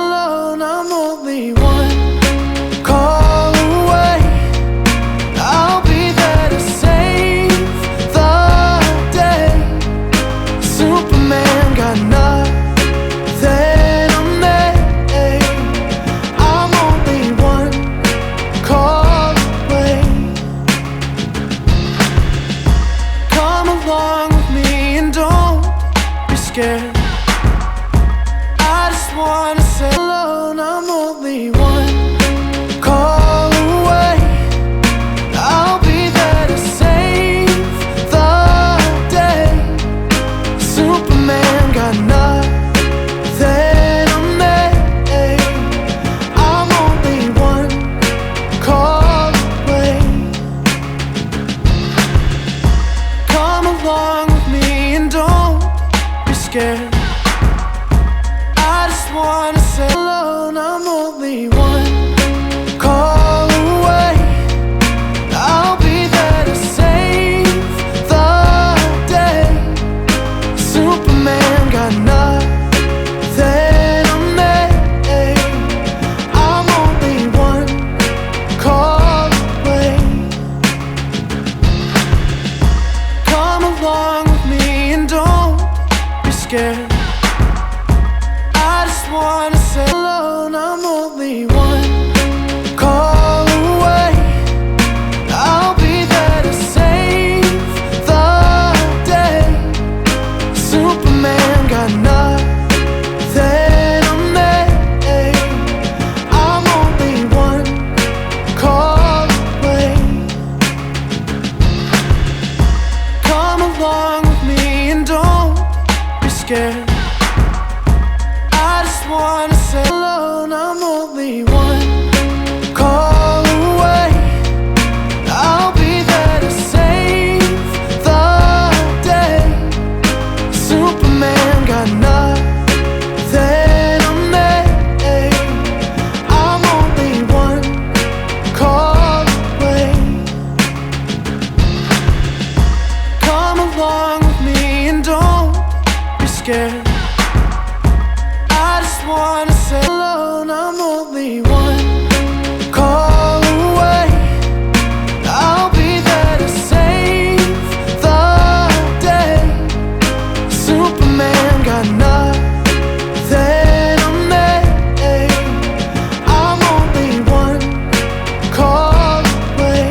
alone, I'm only one call away. I'll be there to save the day. Superman got nothing on me. I'm only one call away. Come along with me and don't be scared. I just wanna say alone, I'm only one call away. I'll be there to save the day. Superman got nothing on me. I'm only one call away. Come along with me and don't be scared. I just wanna say alone, I'm only one call away. I'll be there to save the day. Superman got nothing on me. I'm only one call away. Come along with me and don't be scared. I just wanna say alone, I'm only one call away. I'll be there to save the day. Superman got nothing on me. I'm only one call away. Come along with me and don't be scared. I just wanna say alone, I'm only one call away. I'll be there to save the day. Superman got nothing on me. I'm only one call away. Come along with me and don't be scared. I just wanna say alone, I'm only one call away. I'll be there to save the day. Superman got nothing on me. I'm only one call away.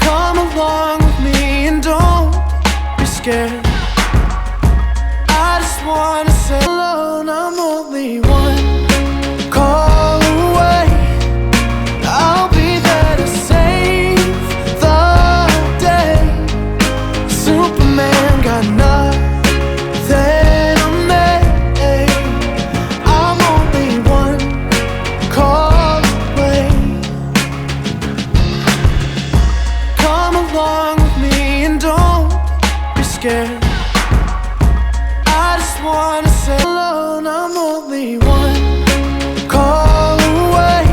Come along with me and don't be scared. I just wanna say alone, I'm only one call away. I'll be there to save the day. Superman got nothing on me. I'm only one call away. Come along with me and don't be scared. I just wanna say alone, I'm only one call away.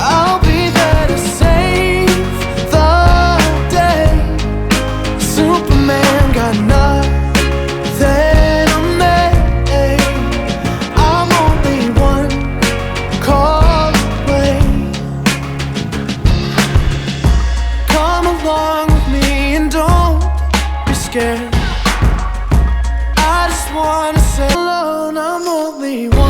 I'll be there to save the day. Superman got nothing on me. I'm only one call away. Come along with me and don't be scared. I just wanna say alone, I'm only one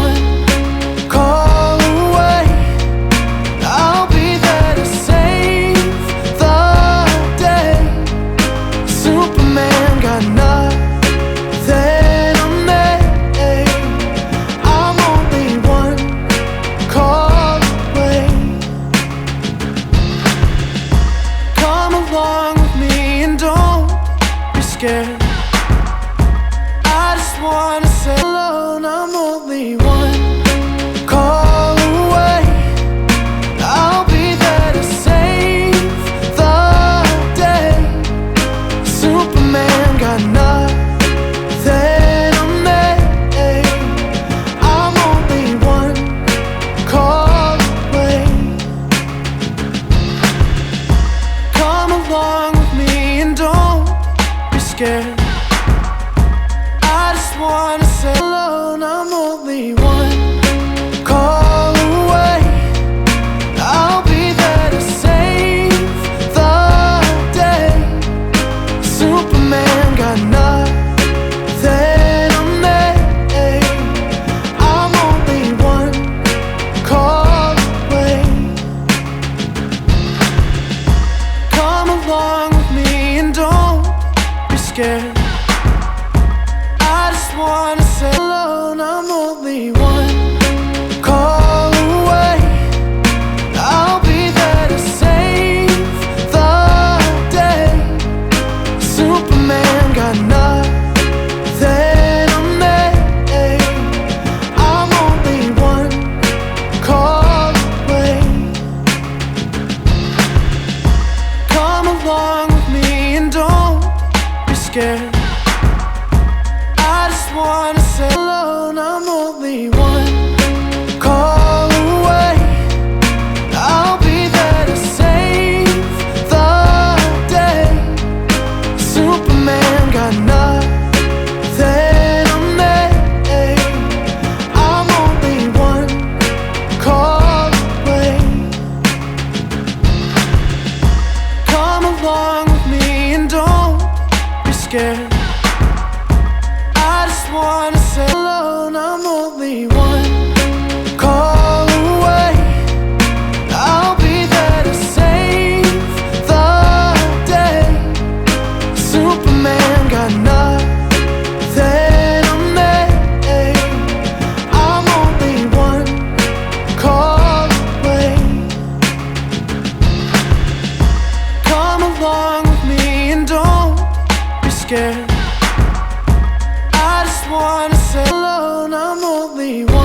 only one.